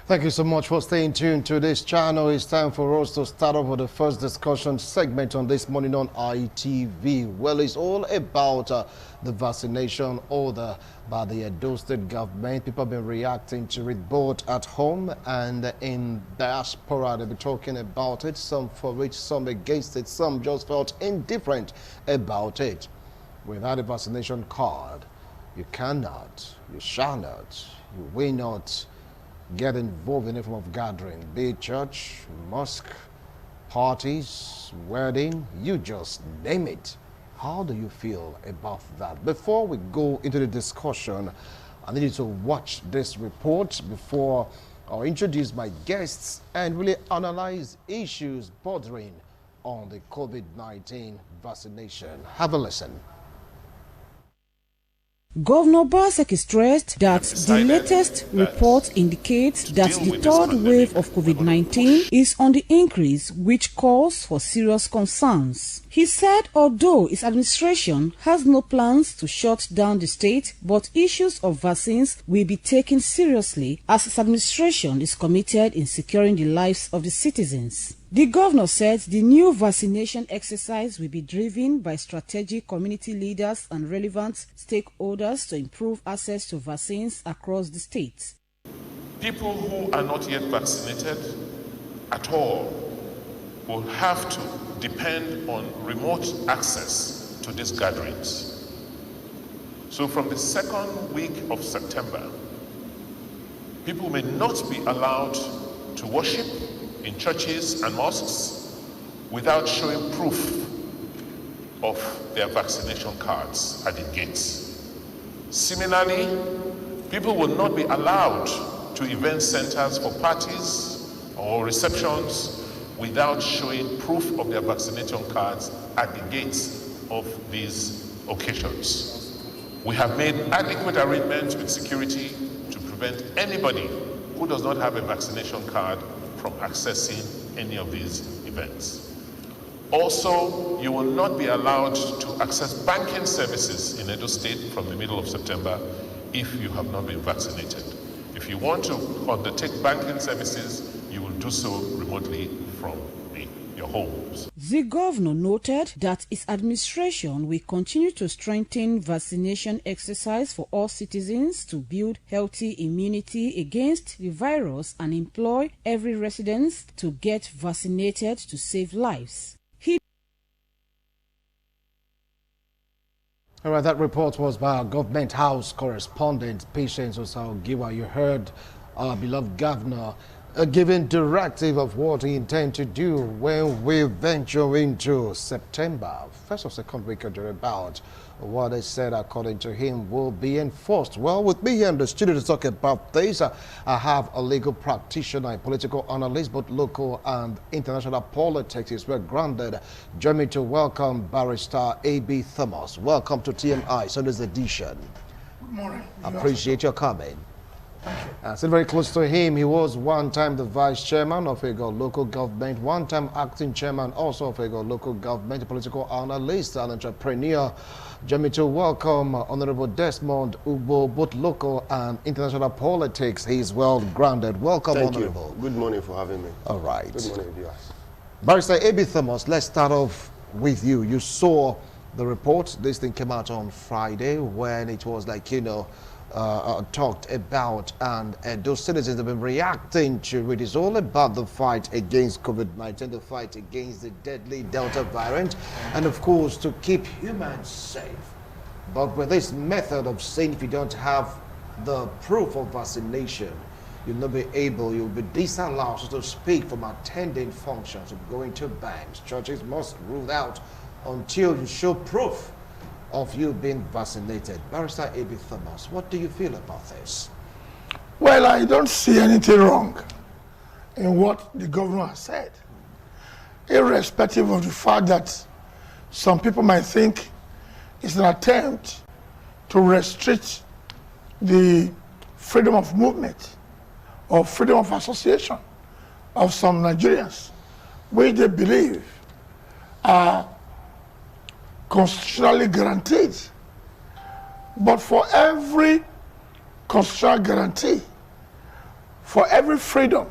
Thank you so much for staying tuned to this channel. It's time for us to start off with the first discussion segment on this morning on ITV. Well, it's all about the vaccination order by the Edo State government. People have been reacting to it both at home and in diaspora. They'll be talking about it, some for it, some against it, some just felt indifferent about it. Without a vaccination card, you cannot, you shall not, you will not get involved in any form of gathering, be it church, mosque, parties, wedding, you just name it. How do you feel about that? Before we go into the discussion, I need you to watch this report before I introduce my guests and really analyze issues bordering on the COVID-19 vaccination. Have a listen. Governor Obaseki stressed that the latest report indicates that the third wave of COVID-19 is on the increase, which calls for serious concerns. He said although his administration has no plans to shut down the state, but issues of vaccines will be taken seriously as his administration is committed in securing the lives of the citizens. The governor said the new vaccination exercise will be driven by strategic community leaders and relevant stakeholders to improve access to vaccines across the state. People who are not yet vaccinated at all will have to depend on remote access to these gatherings. So from the second week of September, people may not be allowed to worship in churches and mosques without showing proof of their vaccination cards at the gates. Similarly, people will not be allowed to event centers for parties or receptions without showing proof of their vaccination cards at the gates of these occasions. We have made adequate arrangements with security to prevent anybody who does not have a vaccination card from accessing any of these events. Also, you will not be allowed to access banking services in Edo State from the middle of September if you have not been vaccinated. If you want to undertake banking services, you will do so remotely from your homes. The governor noted that his administration will continue to strengthen vaccination exercise for all citizens to build healthy immunity against the virus and employ every resident to get vaccinated to save lives. All right, that report was by our Government House correspondent, Patience Osaogiwa. You heard our beloved governor giving directive of what he intends to do when we venture into September. First or second week or thereabout, what they said, according to him, will be enforced. Well, with me here in the studio to talk about this, I have a legal practitioner, a political analyst, both local and international politics. Is well grounded. Join me to welcome Barrister A.B. Thomas. Welcome to TMI, Sunday's edition. Good morning. Appreciate your coming. Still very close to him, he was one time the vice chairman of Ego local government, one time acting chairman also of Ego local government, a political analyst and entrepreneur. Join me to welcome Honorable Desmond Ugbo, both local and international politics. He's well grounded. Welcome, Thank Honorable. You. Good morning for having me. All right. Good morning, viewers. Barrister A.B. Thomas, let's start off with you. You saw the report. This thing came out on Friday when it was like, you know, talked about, and those citizens have been reacting to it. It's all about the fight against COVID-19, the fight against the deadly Delta variant, and of course to keep humans safe. But with this method of saying if you don't have the proof of vaccination, you'll not be able, you'll be disallowed, so to speak, from attending functions, from going to banks, churches must rule out until you show proof of you being vaccinated. Barrister A.B. Thomas, what do you feel about this? Well, I don't see anything wrong in what the governor has said, irrespective of the fact that some people might think it's an attempt to restrict the freedom of movement or freedom of association of some Nigerians, which they believe are constitutionally guaranteed. But for every constitutional guarantee, for every freedom,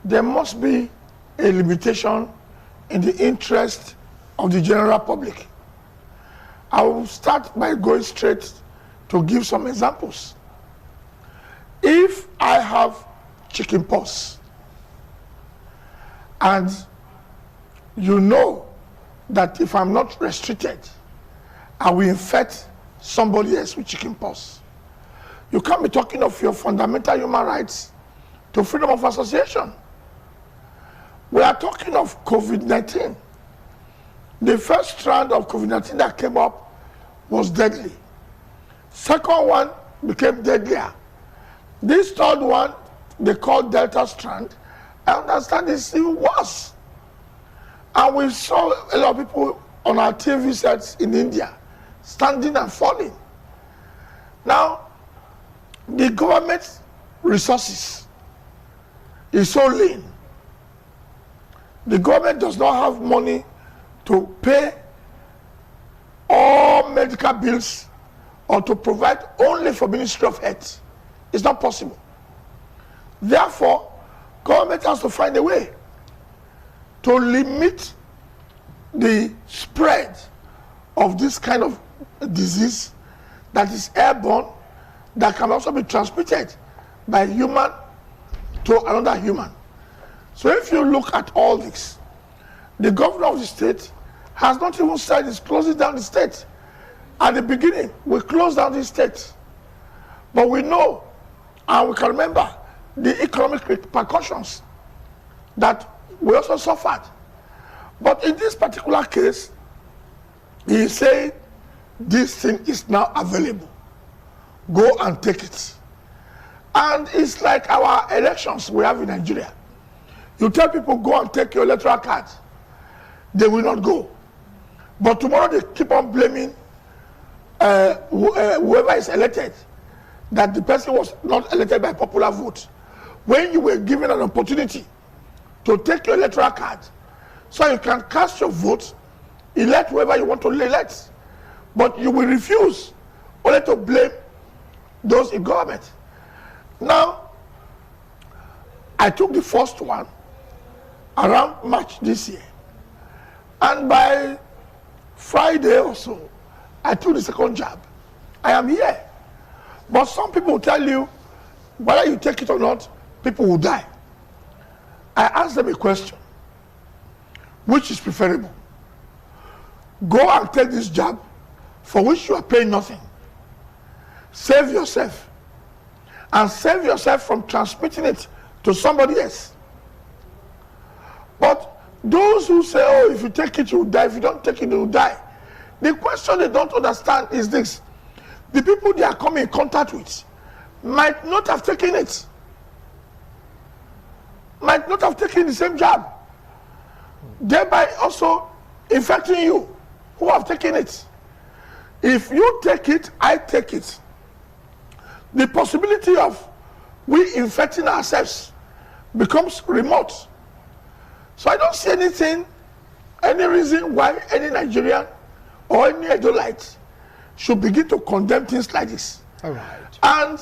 there must be a limitation in the interest of the general public. I will start by going straight to give some examples. If I have chickenpox, and you know that if I'm not restricted, I will infect somebody else with chickenpox, you can't be talking of your fundamental human rights to freedom of association. We are talking of COVID-19. The first strand of COVID-19 that came up was deadly. Second one became deadlier. This third one, they call Delta strand, I understand it's even worse. And we saw a lot of people on our TV sets in India standing and falling. Now, the government resources is so lean. The government does not have money to pay all medical bills or to provide only for Ministry of Health. It's not possible. Therefore, government has to find a way to limit the spread of this kind of disease that is airborne, that can also be transmitted by human to another human. So if you look at all this, the governor of the state has not even said he's closing down the state. At the beginning, we closed down the state. But we know, and we can remember, the economic repercussions that we also suffered. But in this particular case, he is saying this thing is now available. Go and take it. And it's like our elections we have in Nigeria. You tell people, go and take your electoral card. They will not go. But tomorrow they keep on blaming whoever is elected, that the person was not elected by popular vote. When you were given an opportunity to take your electoral card so you can cast your vote, elect whoever you want to elect, but you will refuse only to blame those in government. Now, I took the first one around March this year, and by Friday or so, I took the second jab. I am here. But some people will tell you, whether you take it or not, people will die. I asked them a question. Which is preferable? Go and take this jab for which you are paying nothing. Save yourself. And save yourself from transmitting it to somebody else. But those who say, oh, if you take it, you will die. If you don't take it, you will die. The question they don't understand is this. The people they are coming in contact with might not have taken it. Might not have taken the same jab. Thereby also infecting you who have taken it. If you take it, I take it. The possibility of we infecting ourselves becomes remote. So I don't see any reason why any Nigerian or any Edolite should begin to condemn things like this. All right. And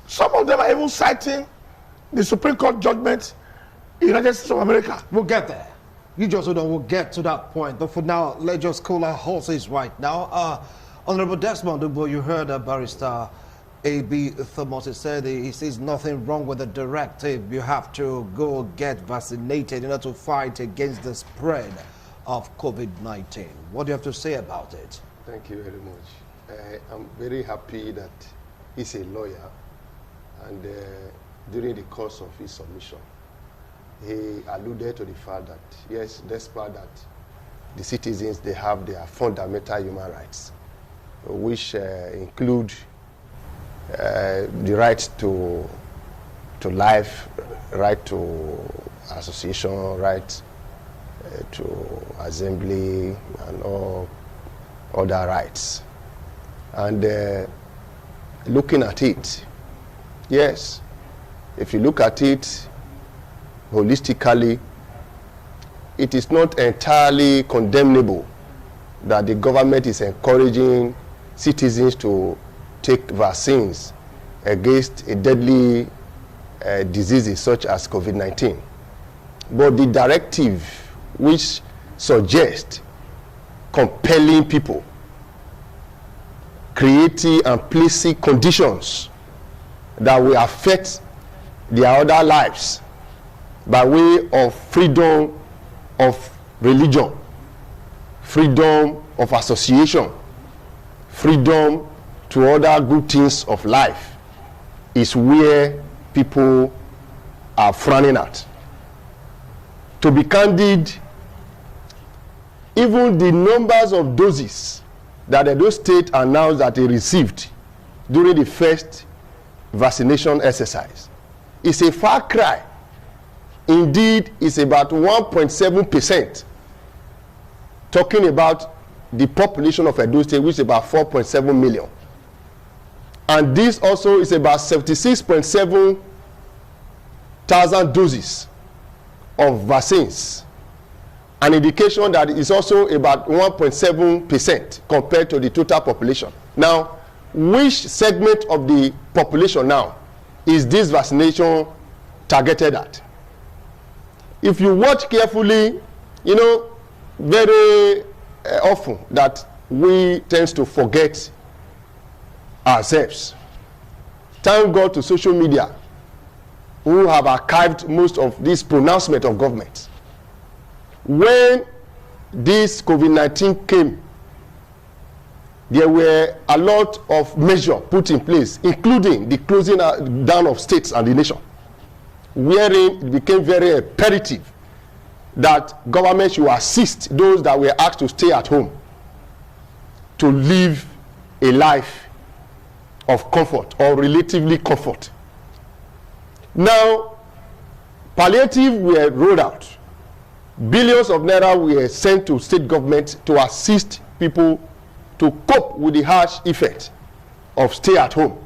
some of them are even citing the Supreme Court judgment in the United States of America. We'll get there. You just hold on, we'll get to that point. But for now, let's just cool our horses right now. Honorable Desmond Ubo, you heard Barrister A.B. Thomas said he sees nothing wrong with the directive. You have to go get vaccinated in order to fight against the spread of COVID-19. What do you have to say about it? Thank you very much. I'm very happy that he's a lawyer, and during the course of his submission, he alluded to the fact that, yes, despite that, the citizens, they have their fundamental human rights, which include the right to life, right to association, right to assembly, and all other rights. And looking at it, yes, if you look at it holistically, it is not entirely condemnable that the government is encouraging citizens to take vaccines against a deadly diseases such as COVID-19. But the directive which suggests compelling people, creating and placing conditions that will affect their other lives by way of freedom of religion, freedom of association, freedom to other good things of life, is where people are frowning at. To be candid, even the numbers of doses that Edo State announced that they received during the first vaccination exercise is a far cry. Indeed, it's about 1.7%, talking about the population of Edo State, which is about 4.7 million. And this also is about 76.7 thousand doses of vaccines, an indication that is also about 1.7% compared to the total population. Now, which segment of the population now is this vaccination targeted at? If you watch carefully, you know, very often that we tend to forget ourselves. Thank God to social media, who have archived most of this pronouncement of government. When this COVID-19 came, there were a lot of measures put in place, including the closing down of states and the nation, wherein it became very imperative that government should assist those that were asked to stay at home to live a life of comfort or relatively comfort. Now, palliative were rolled out. Billions of naira were sent to state government to assist people to cope with the harsh effect of stay at home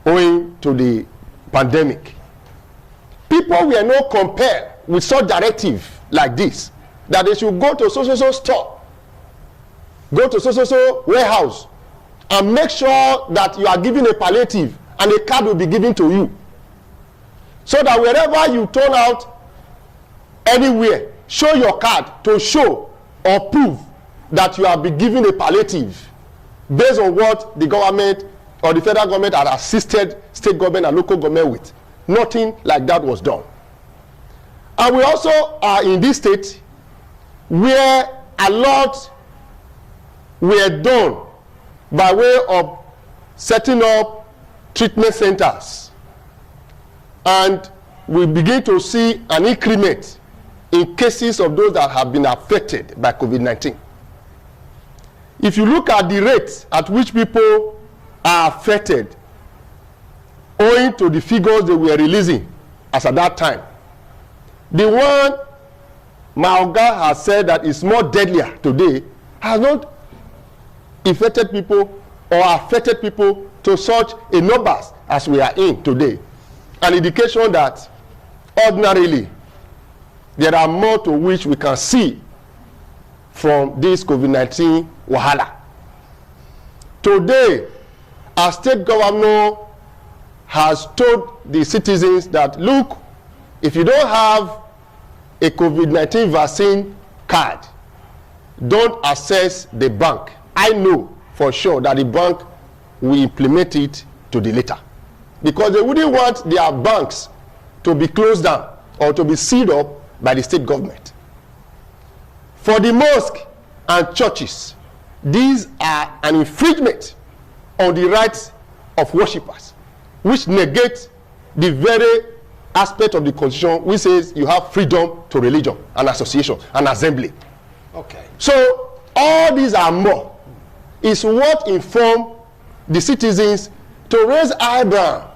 owing to the pandemic. People were not compelled with such directive like this, that they should go to so store, go to so warehouse, and make sure that you are given a palliative and a card will be given to you. So that wherever you turn out anywhere, show your card to show or prove that you have been given a palliative based on what the government or the federal government had assisted state government and local government with. Nothing like that was done. And we also are in this state where a lot were done by way of setting up treatment centers. And we begin to see an increment in cases of those that have been affected by COVID-19. If you look at the rate at which people are affected, owing to the figures they were releasing as at that time, the one Maoga has said that is more deadlier today has not infected people or affected people to such a numbers as we are in today. An indication that ordinarily there are more to which we can see from this COVID-19 wahala. Today, our state governor has told the citizens that, look, if you don't have a COVID-19 vaccine card, don't access the bank. I know for sure that the bank will implement it to the letter, because they wouldn't want their banks to be closed down or to be sealed up by the state government. For the mosque and churches, these are an infringement on the rights of worshippers, which negate the very aspect of the constitution which says you have freedom to religion and association and assembly. Okay. So all these are more is what inform the citizens to raise eyebrow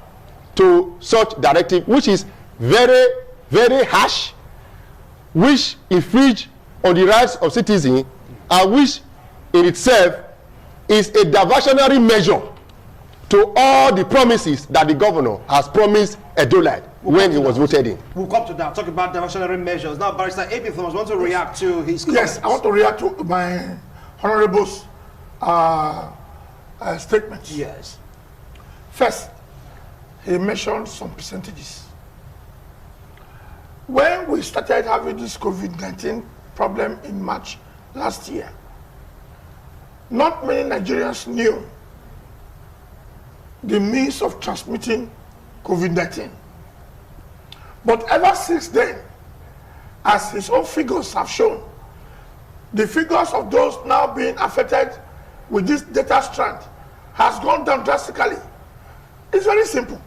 to such directive, which is very, very harsh, which infringe on the rights of citizens, and which in itself is a diversionary measure to all the promises that the governor has promised Edolite when he was voted in. We'll come to that, talk about diversionary measures. Now, Barrister Abi Thomas wants to react to his comments. Yes, I want to react to my honorable's statement. Yes. First, he mentioned some percentages. When we started having this COVID-19 problem in March last year, not many Nigerians knew the means of transmitting COVID-19. But ever since then, as his own figures have shown, the figures of those now being affected with this data strand has gone down drastically. It's very simple.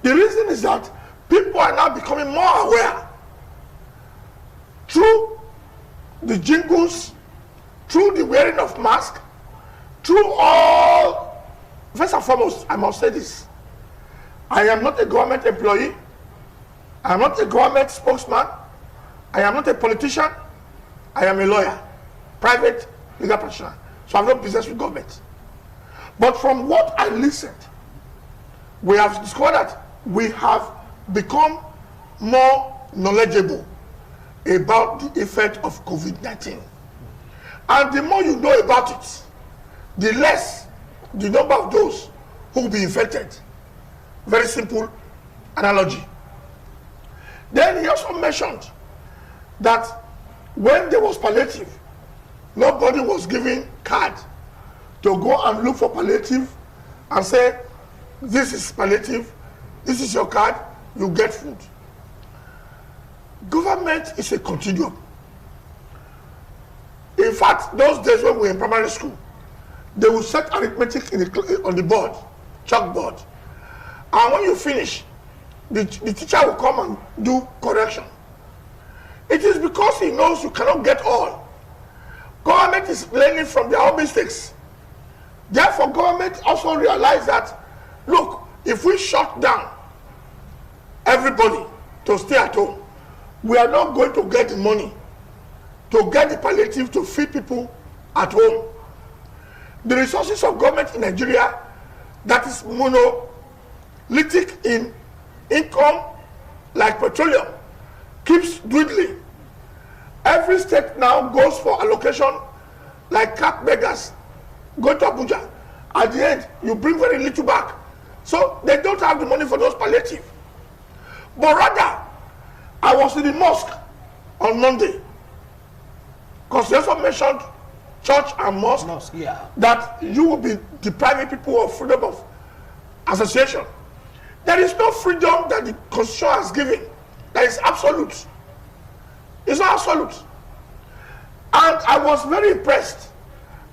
The reason is that people are now becoming more aware through the jingles, through the wearing of masks, through all. First and foremost, I must say this. I am not a government employee. I am not a government spokesman. I am not a politician. I am a lawyer, private legal practitioner. So I have no business with government. But from what I listened, we have discovered that we have become more knowledgeable about the effect of COVID-19. And the more you know about it, the less the number of those who will be infected. Very simple analogy. Then he also mentioned that when there was palliative, nobody was given card to go and look for palliative and say, this is palliative, this is your card, you get food. Government is a continuum. In fact, those days when we were in primary school, they will set arithmetic on the board, chalkboard. And when you finish, the teacher will come and do correction. It is because he knows you cannot get all. Government is learning from their own mistakes. Therefore, government also realized that, look, if we shut down everybody to stay at home, we are not going to get the money to get the palliative to feed people at home. The resources of government in Nigeria that is monolithic in income, like petroleum, keeps dwindling. Every state now goes for allocation like cat beggars. Go to Abuja. At the end, you bring very little back. So they don't have the money for those palliative. But rather, I was in the mosque on Monday. Because they also mentioned church and mosque, that you will be depriving people of freedom of association. There is no freedom that the Constitution has given that is absolute. It's not absolute. And I was very impressed.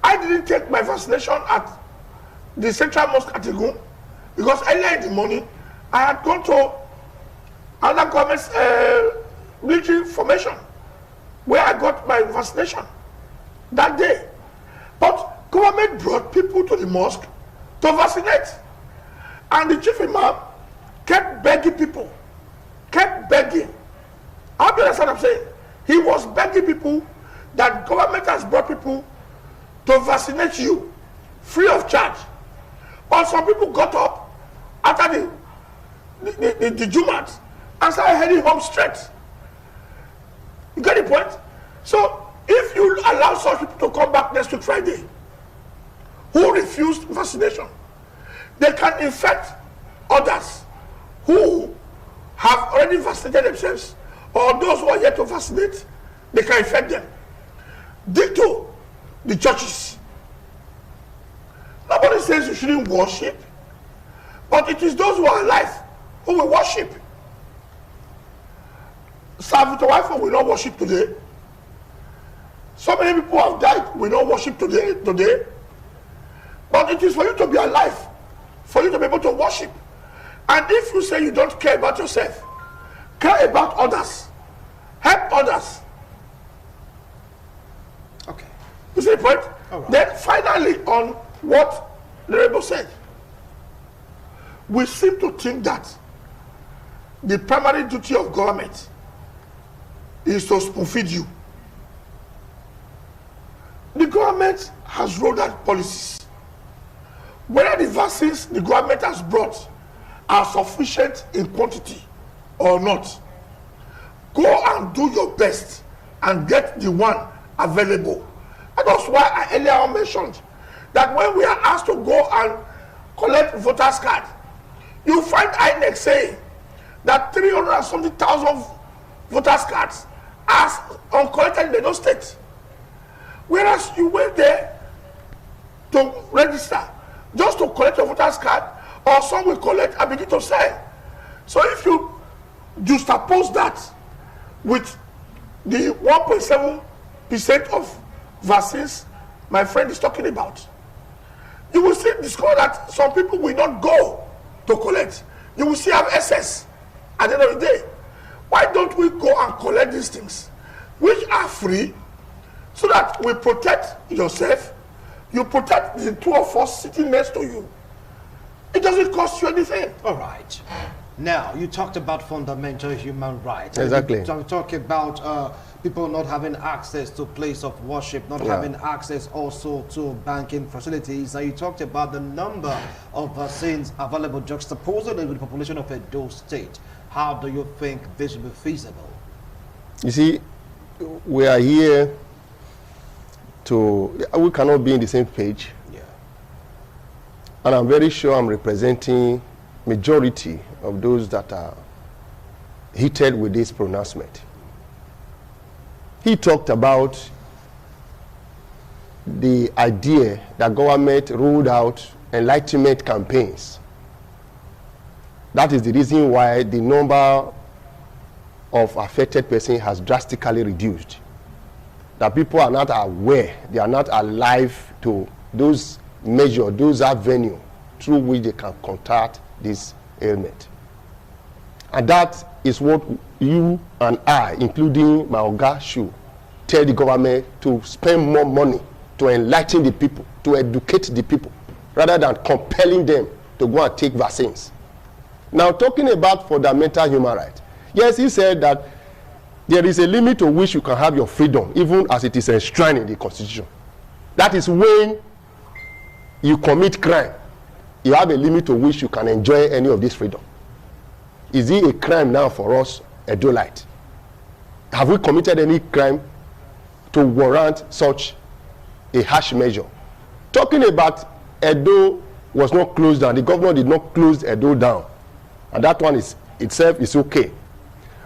I didn't take my vaccination at the Central Mosque at Igun because earlier in the morning I had gone to another government's military formation where I got my vaccination that day. But government brought people to the mosque to vaccinate. And the chief imam kept begging people, kept begging. How do you understand what I'm saying? He was begging people that government has brought people to vaccinate you free of charge. But some people got up after the Jumat and started heading home straight. You get the point? So if you allow such people to come back next week Friday who refused vaccination, they can infect others who have already vaccinated themselves, or those who are yet to vaccinate, they can infect them. Ditto the churches. Nobody says you shouldn't worship, but it is those who are alive who will worship. Salvatore Wifo will not worship today. So many people have died, will not worship today. But it is for you to be alive, for you to be able to worship. And if you say you don't care about yourself, care about others, help others. Okay. You see the point? Right. Then finally, on what the rebel said, we seem to think that the primary duty of government is to spoon feed you. The government has rolled out policies. Whether the vaccines the government has brought are sufficient in quantity or not, go and do your best and get the one available. And that's why I earlier on mentioned that when we are asked to go and collect voters card, You find INEC saying that 370,000 voters cards are uncollected in Edo State. Whereas you went there to register just to collect your voters card, or some will collect and begin to sell. So if you juxtapose that with the 1.7% of vaccines my friend is talking about, you will still discover that some people will not go to collect. You will still have excess at the end of the day. Why don't we go and collect these things, which are free, so that we protect yourself, you protect the two of us sitting next to you. It doesn't cost you anything. All right. Now, you talked about fundamental human rights. Exactly. You talk about people not having access to place of worship, not having access also to banking facilities. And you talked about the number of vaccines available juxtaposed with the population of Edo State. How do you think this will be feasible? You see, we are here we cannot be in the same page. Yeah. And I'm very sure I'm representing majority of those that are heated with this pronouncement. He talked about the idea that government rolled out enlightenment campaigns. That is the reason why the number of affected persons has drastically reduced. That people are not aware, they are not alive to those measures, those avenues through which they can contact this ailment. And that is what you and I, including my Oga, should tell the government to spend more money to enlighten the people, to educate the people, rather than compelling them to go and take vaccines. Now, talking about fundamental human rights, yes, he said that there is a limit to which you can have your freedom, even as it is enshrined in the Constitution. That is when you commit crime, you have a limit to which you can enjoy any of this freedom. Is it a crime now for us, Edolite? Have we committed any crime to warrant such a harsh measure? Talking about Edo was not closed down. The governor did not close Edo down. And that one is itself is okay.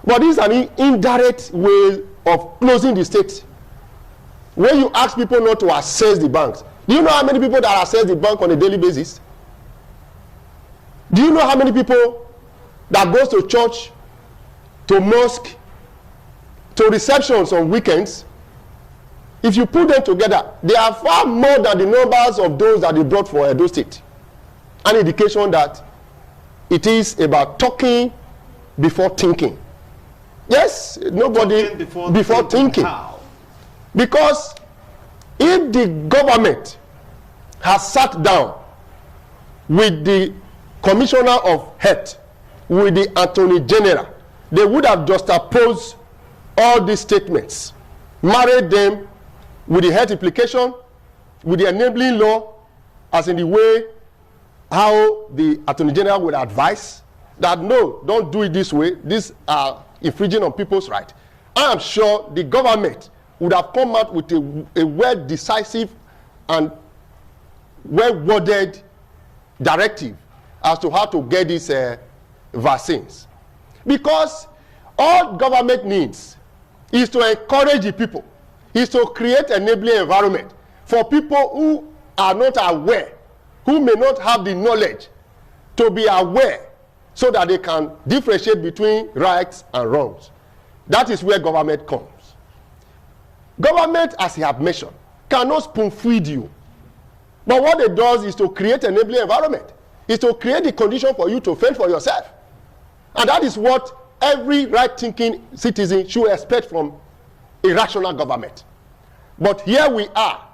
But this is an indirect way of closing the state. When you ask people not to access the banks, do you know how many people that access the bank on a daily basis? Do you know how many people that goes to church, to mosque, to receptions on weekends? If you put them together, they are far more than the numbers of those that they brought for Edo State. An indication that it is about talking before thinking. Yes, nobody before thinking. How? Because if the government has sat down with the Commissioner of Health, with the Attorney General, they would have juxtaposed all these statements, married them with the health implication, with the enabling law, as in the way how the Attorney General would advise that no, don't do it this way. These are infringing on people's rights. I am sure the government would have come out with a well-decisive and well-worded directive as to how to get these vaccines. Because all government needs is to encourage the people, is to create an enabling environment for people who are not aware, who may not have the knowledge to be aware, so that they can differentiate between rights and wrongs. That is where government comes. Government, as I have mentioned, cannot spoon feed you. But what it does is to create an enabling environment, is to create the condition for you to fend for yourself. And that is what every right-thinking citizen should expect from a rational government. But here we are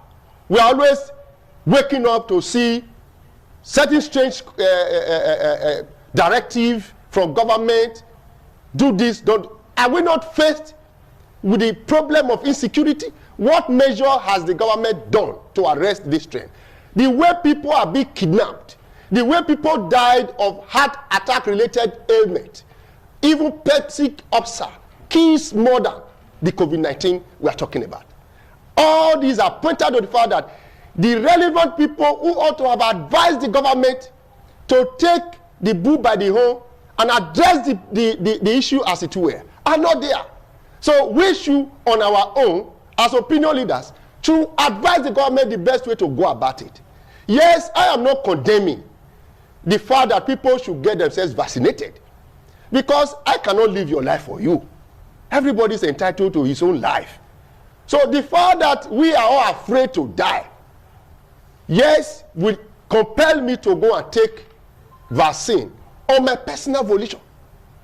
always waking up to see certain strange directive from government, do this, don't. Are we not faced with the problem of insecurity? What measure has the government done to arrest this trend? The way people are being kidnapped, the way people died of heart attack related ailment, even peptic ulcer kills more than the COVID-19 we are talking about. All these are pointed to the fact that the relevant people who ought to have advised the government to take the bull by the horn and address the issue as it were are not there. So we should, on our own, as opinion leaders, to advise the government the best way to go about it. Yes, I am not condemning the fact that people should get themselves vaccinated, because I cannot live your life for you. Everybody is entitled to his own life. So the fact that we are all afraid to die, yes, will compel me to go and take vaccine on my personal volition.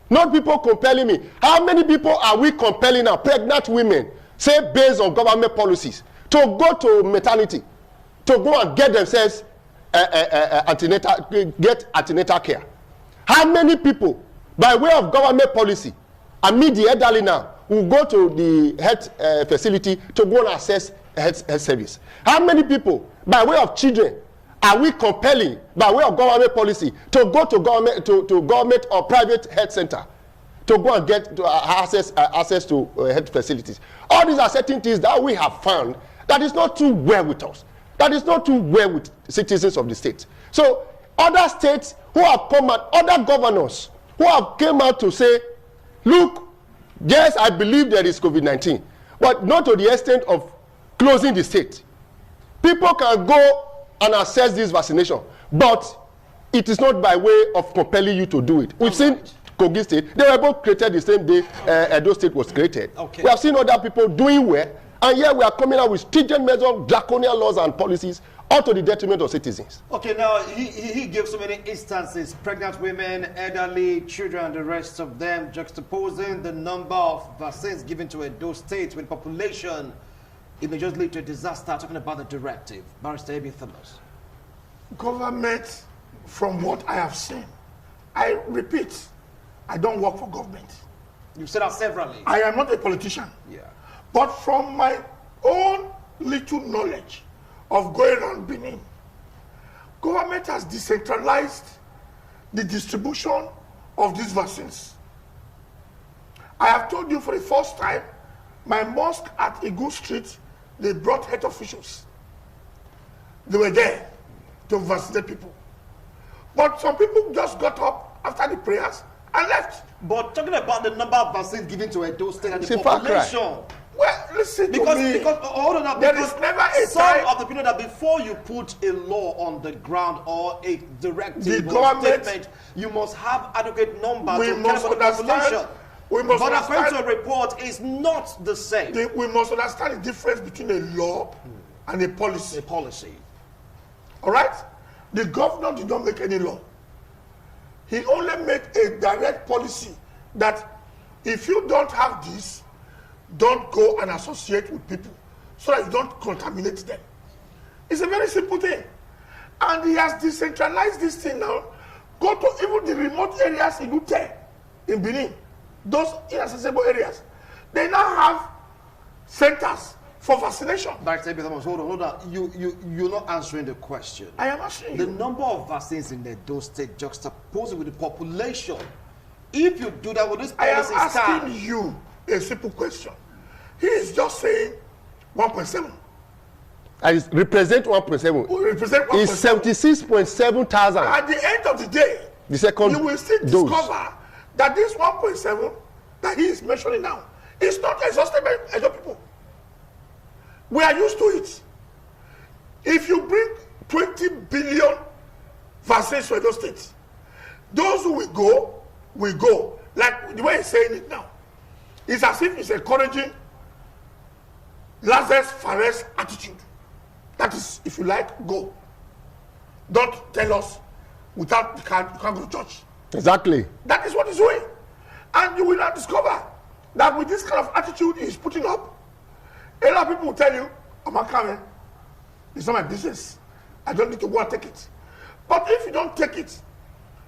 Not people compelling me. How many people are we compelling now? Pregnant women, say based on government policies, to go to maternity, to go and get themselves antenatal care. How many people, by way of government policy, and me the elderly now, who go to the health facility to go and access health service? How many people, by way of children, are we compelling, by way of government policy, to go to government or private health center to go and get access to health facilities? All these are certain things that we have found that is not too well with us, that is not too well with citizens of the state. So other states who have come out, other governors who have came out to say, look, yes, I believe there is COVID-19, but not to the extent of closing the state. People can go and access this vaccination, but it is not by way of compelling you to do it. We've seen Kogi State, they were both created the same day Edo State was created. Okay. We have seen other people doing well, and here we are coming out with stringent measures, draconian laws and policies, all to the detriment of citizens. Okay, now he gives so many instances: pregnant women, elderly, children, and the rest of them, juxtaposing the number of vaccines given to Edo State with population. It may just lead to a disaster. Talking about the directive. Barrister Ebi Thomas. Government, from what I have seen, I repeat, I don't work for government. You've said that severally. I am not a politician. Yeah. But from my own little knowledge of going around Benin, government has decentralized the distribution of these vaccines. I have told you for the first time, my mosque at Igu Street, they brought health officials. They were there to vaccinate people. But some people just got up after the prayers and left. But talking about the number of vaccines given to Edo State and the population. Well, listen to me. Because hold on, there is never a some of the people that before you put a law on the ground or a directive or statement, you must have adequate numbers to care about the population. But according to a report, it's not the same. We must understand the difference between a law and a policy. A policy. All right? The governor did not make any law. He only made a direct policy that if you don't have this, don't go and associate with people so that you don't contaminate them. It's a very simple thing. And he has decentralized this thing now. Go to even the remote areas in Ute, in Benin. Those inaccessible areas, they now have centers for vaccination. Dr. Hold on. You're not answering the question. I am answering the number of vaccines in Edo State juxtaposed with the population. If you do that with this policy, I am asking you a simple question. He is just saying 1.7. I represent 1.7. Represent 1.7. It's 76.7 thousand. At the end of the day, the second you will still discover that this 1.7 that he is mentioning now is not exhausted by Edo people. We are used to it. If you bring 20 billion vaccines to Edo State, those who will go. Like the way he's saying it now, it's as if he's encouraging Lazarus Fares attitude. That is, if you like, go. Don't tell us without you can't go to church. Exactly. That is what he's doing. And you will not discover that with this kind of attitude he's putting up, a lot of people will tell you, I'm not coming. It's not my business. I don't need to go and take it. But if you don't take it,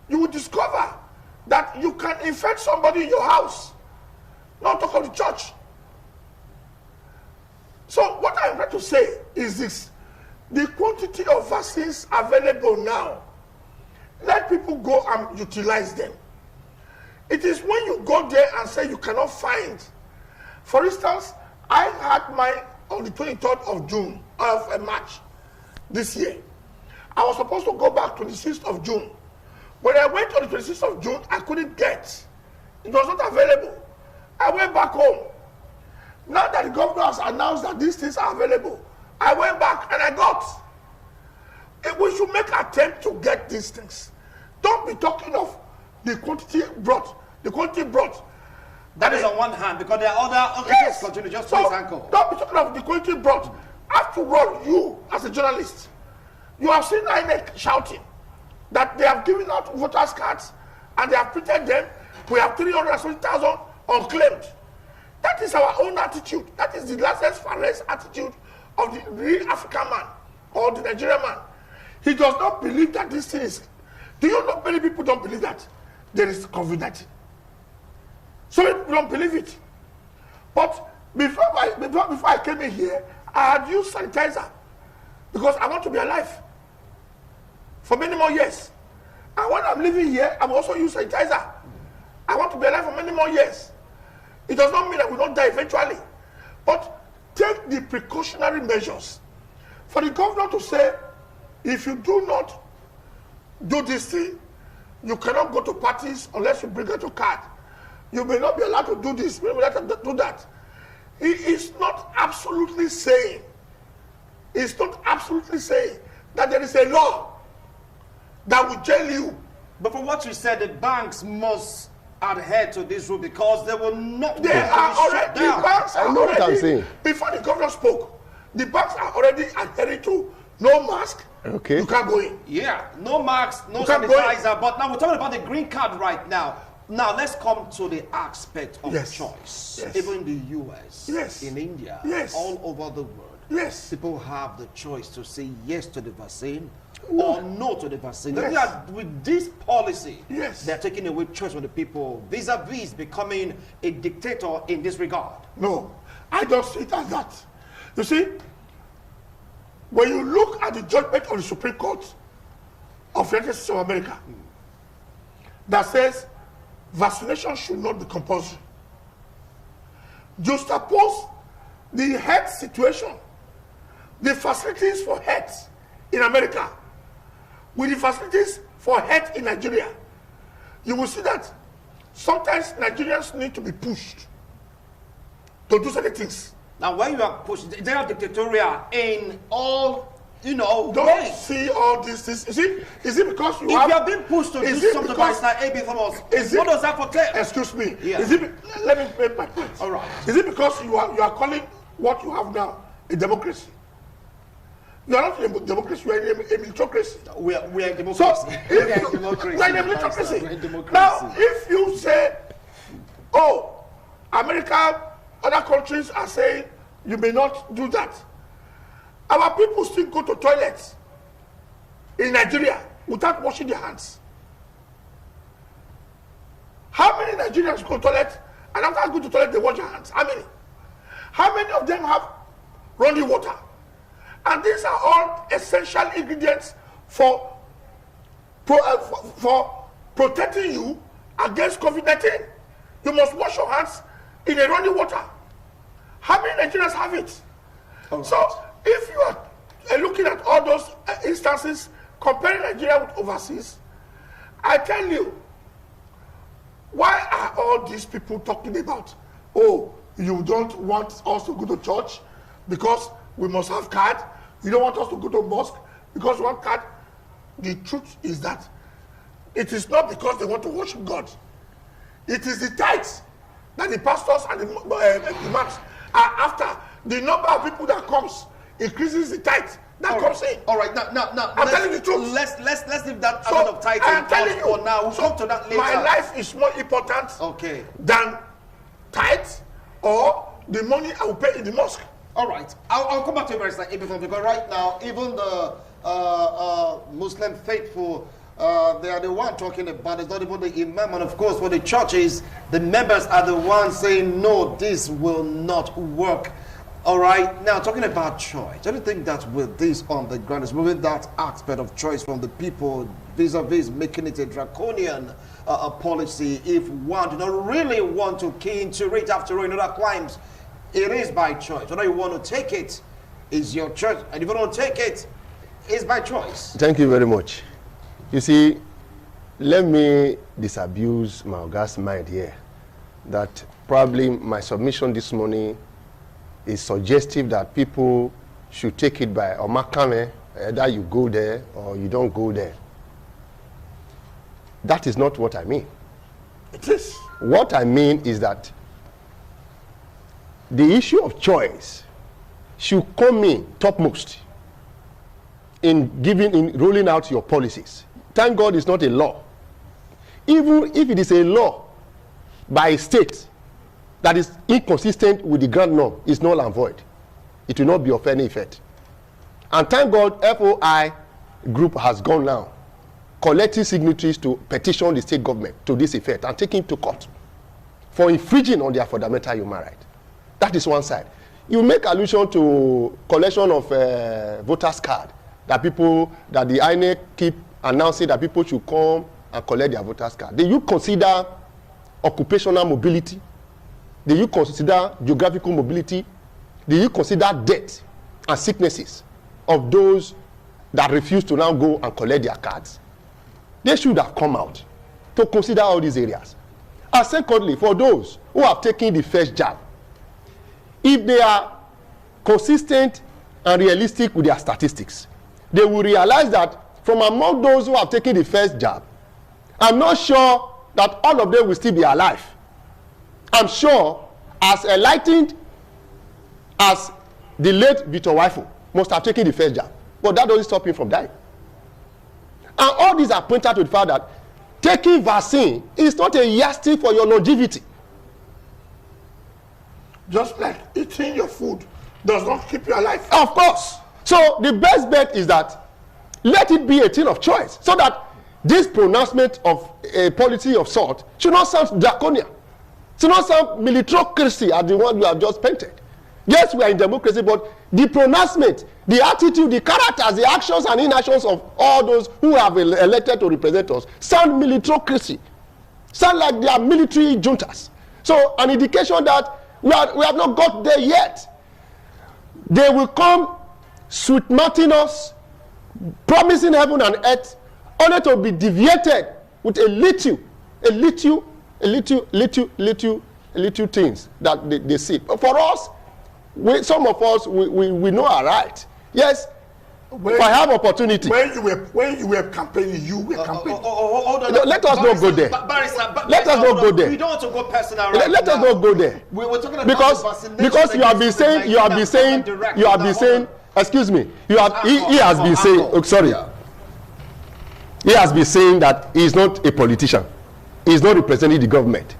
you will discover that you can infect somebody in your house. Not talk of the church. So what I'm trying to say is this. The quantity of vaccines available now, let people go and utilize them. It is when you go there and say you cannot find. For instance, I had mine on the 23rd of June, of March this year. I was supposed to go back to the 6th of June. When I went on the 26th of June, I couldn't get. It was not available. I went back home. Now that the governor has announced that these things are available, I went back and I got. We should make an attempt to get these things. Don't be talking of the quantity brought. The quantity brought. That is on one hand, because there are other... Okay, Yes. continue, just So, please, Uncle. don't be talking of the quantity brought. After all, you, as a journalist, you have seen INEC shouting that they have given out voters' cards and they have printed them. We have 370,000 unclaimed. That is our own attitude. That is the latest, farthest attitude of the real African man or the Nigerian man. He does not believe that this thing is... Do you know many people don't believe that there is COVID-19? So many people don't believe it. But before I came in here, I had used sanitizer because I want to be alive for many more years. And when I'm living here, I'm also using sanitizer. I want to be alive for many more years. It does not mean that we don't die eventually. But take the precautionary measures. For the governor to say, if you do not do this thing, you cannot go to parties unless you bring out your card. You may not be allowed to do this, you may not be allowed to do that. He is not absolutely saying, that there is a law that will jail you. But from what you said, the banks must adhere to this rule because they will not... They are already, the banks are I know what I'm saying. Before the governor spoke, the banks are already adhering to no mask. Okay. You can't go in. Yeah, no masks, no You can't go in. sanitizer. But now we're talking about the green card right now. Now let's come to the aspect of Yes. choice. Yes. Even in the US, Yes. in India, Yes. all over the world, Yes. people have the choice to say yes to the vaccine or no to the vaccine. Yes. They are, with this policy, Yes. they're taking away choice from the people, vis-a-vis becoming a dictator in this regard. No, I don't see it as that. You see, when you look at the judgment of the Supreme Court of the United States of America that says vaccination should not be compulsory, juxtapose the health situation, the facilities for health in America with the facilities for health in Nigeria, you will see that sometimes Nigerians need to be pushed to do certain things. Now, when you are pushed, they are dictatorial in all, Don't ways. see all these things. Is it because you If have... you are being pushed to do is it something by because- Sir A.B. Thomas, is it- what does that portray? Excuse me. Yeah. Let me make my point. All right. Is it because you are calling what you have now a democracy? You are not a democracy, you are a militocracy. We are in democracy. So, we are in if democracy. you are in a We're in militocracy. democracy. Now, if you say, oh, America, other countries are saying you may not do that, our people still go to toilets in Nigeria without washing their hands. How many Nigerians go to toilet and after going to toilet they wash their hands? How many? How many of them have running water? And these are all essential ingredients for protecting you against COVID-19. You must wash your hands in a running water. How many Nigerians have it? Right. So if you are looking at all those instances, comparing Nigeria with overseas, I tell you, why are all these people talking about, oh, you don't want us to go to church because we must have card, you don't want us to go to mosque because we want card? The truth is that it is not because they want to worship God. It is the tithes that the pastors and the imams are after. The number of people that comes increases the tithe that comes in. All right, now, I'm telling you the truth. Let's leave that So, amount of title I am telling you, for now. We'll come to that later. my life is more important Okay. than tithe or the money I will pay in the mosque. All right, I'll come back to you very soon, because right now, even the Muslim faithful, they are the one talking about it. It's not even the imam, and of course, for the churches, the members are the ones saying, no, this will not work. All right, now talking about choice, do you think that with this on the ground is moving that aspect of choice from the people vis-a-vis making it a draconian policy if one do not really want to key into it? After all, in other climes, it is by choice. Whether you want to take it is your choice, and if you don't take it, it's by choice. Thank you very much. You see, let me disabuse my August mind here that probably my submission this morning is suggestive that people should take it by Omakame, either you go there or you don't go there. That is not what I mean. It is. What I mean is that the issue of choice should come in topmost in rolling out your policies. Thank God it's not a law. Even if it is a law by a state that is inconsistent with the grand norm, it's null and void. It will not be of any effect. And thank God FOI group has gone now, collecting signatories to petition the state government to this effect and taking to court for infringing on their fundamental human right. That is one side. You make allusion to collection of voters' card that the INEC keep announcing that people should come and collect their voters' card. Do you consider occupational mobility? Do you consider geographical mobility? Do you consider death and sicknesses of those that refuse to now go and collect their cards? They should have come out to consider all these areas. And secondly, for those who have taken the first jab, if they are consistent and realistic with their statistics, they will realize that from among those who have taken the first jab, I'm not sure that all of them will still be alive. I'm sure as enlightened as the late Victor Waifo must have taken the first jab, but that doesn't stop him from dying. And all these are pointed to the fact that taking vaccine is not a yardstick for your longevity. Just like eating your food does not keep you alive. Of course. So the best bet is that let it be a thing of choice, so that this pronouncement of a policy of sort should not sound draconian. It should not sound militaristic as the one you have just painted. Yes, we are in democracy, but the pronouncement, the attitude, the characters, the actions and inactions of all those who have elected to represent us sound militaristic, sound like they are military juntas. So an indication that we have not got there yet. They will come sweet-mouthing us, promising heaven and earth, only to be deviated with a little things that they see. But for us, some of us, we know our right. Yes, if I have opportunity. When you were campaigning, you were campaigning. Hold on. Let us not go there. Let us not go there. We don't want to go personal right Let us not go there. We're talking about because you have been saying, excuse me, he has been saying, oh, sorry. Yeah. He has been saying that he is not a politician. He is not representing the government.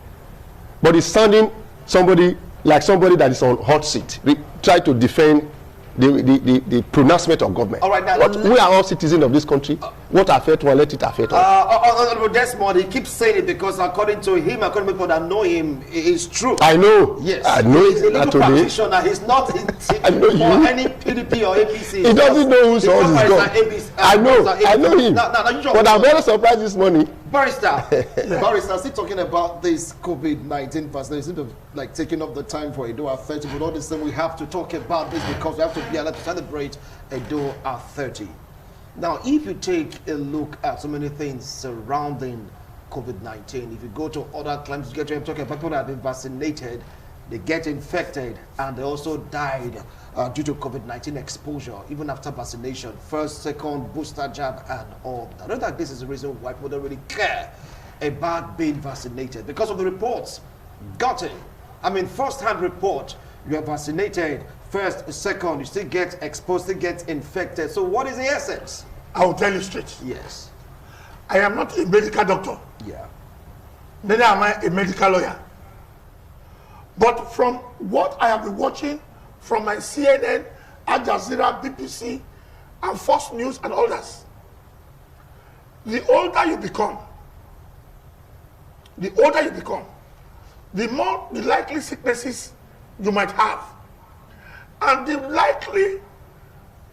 But he's sounding somebody that is on hot seat. Try to defend the pronouncement of government. All right, now, we are all citizens of this country. What affect one, let it affect us. Desmond, he keeps saying it because according to him, according to people that know him, it is true. I know. Yes. I know. He's a legal practitioner. He's not for any PDP or APC. He doesn't know who's all this God. I know him. But I'm very surprised this morning. Barrister, still talking about this COVID-19 vaccination, seem to like taking up the time for Edo 30, but all the same we have to talk about this because we have to be allowed to celebrate Edo 30. Now, if you take a look at so many things surrounding COVID-19, if you go to other climes, you get to talking about people that have been vaccinated, they get infected, and they also died due to COVID-19 exposure, even after vaccination, first, second, booster jab, and all. I don't think this is the reason why people don't really care about being vaccinated because of the reports gotten. I mean, first-hand report, you are vaccinated, first, second, you still get exposed, still get infected. So what is the essence? I will tell you straight. Yes. I am not a medical doctor. Yeah. Neither am I a medical lawyer. But from what I have been watching from my CNN, Al Jazeera, BBC, and Fox News and others, the older you become, the more the likely sicknesses you might have. And the likely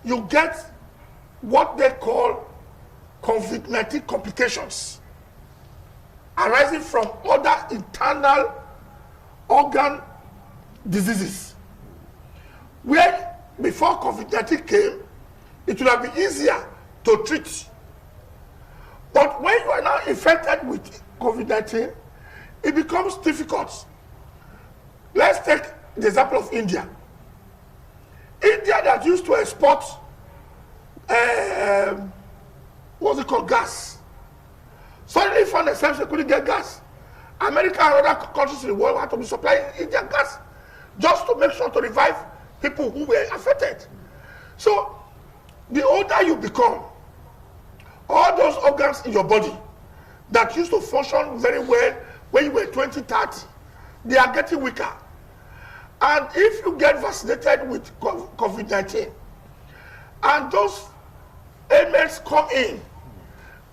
you get what they call COVID-19 complications arising from other internal organ diseases. Where before COVID-19 came, it would have been easier to treat. But when you are now infected with COVID-19, it becomes difficult. Let's take the example of India. India that used to export, what's it called, gas. Suddenly found themselves they couldn't get gas. America and other countries in the world had to be supplying Indian gas just to make sure to revive people who were affected. So the older you become, all those organs in your body that used to function very well when you were 20, 30, they are getting weaker. And if you get vaccinated with COVID-19 and those ailments come in,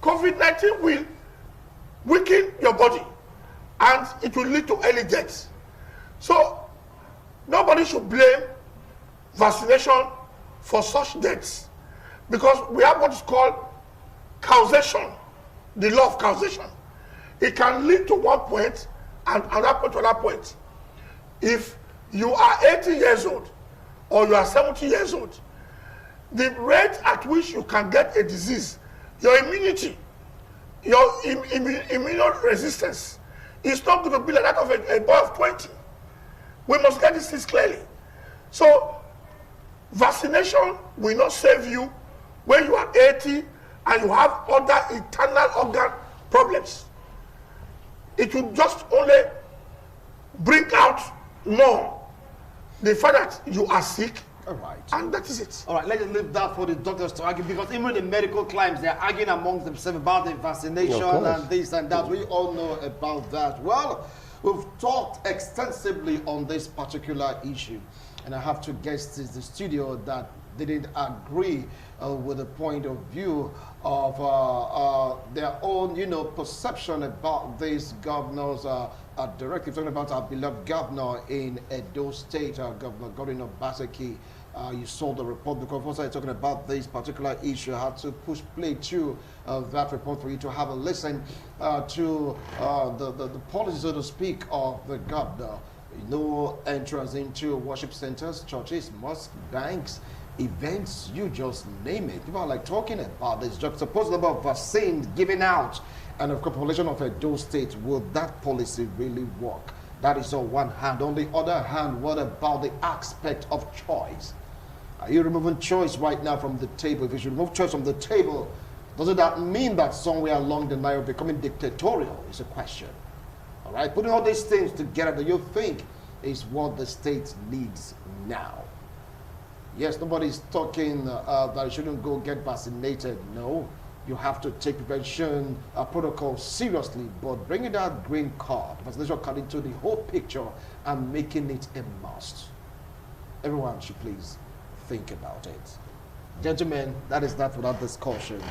COVID-19 will weaken your body and it will lead to early death. So nobody should blame vaccination for such deaths, because we have what is called causation, the law of causation. It can lead to one point and another point to another point. If you are 80 years old or you are 70 years old, the rate at which you can get a disease, your immunity, your immune resistance is not going to be like that of a boy of 20. We must get this clearly. So vaccination will not save you when you are 80 and you have other internal organ problems. It will just only bring out more the fact that you are sick. All right. And that is it. All right, let's leave that for the doctors to argue, because even the medical climbs, they're arguing amongst themselves about the vaccination and this and that. We all know about that. Well, we've talked extensively on this particular issue, and I have two guests in the studio that didn't agree with the point of view of their own, perception about this governor's directive. Talking about our beloved governor in Edo State, Governor Godwin Obaseki. You saw the report, because once I talking about this particular issue, I had to push play to that report for you to have a listen to the policy, so to speak, of the governor. No entrance into worship centers, churches, mosques, banks, events, you just name it. People are like talking about this juxtaposed number of vaccines given out and of population of Edo State. Will that policy really work? That is on one hand. On the other hand, what about the aspect of choice? Are you removing choice right now from the table? If you should remove choice from the table, doesn't that mean that somewhere along the line of becoming dictatorial is a question? All right, putting all these things together, do you think is what the state needs now? Yes, nobody's talking that you shouldn't go get vaccinated. No, you have to take prevention protocol seriously, but bringing that green card, vaccination card, into the whole picture and making it a must. Everyone should please think about it. Gentlemen, that is that without discussion.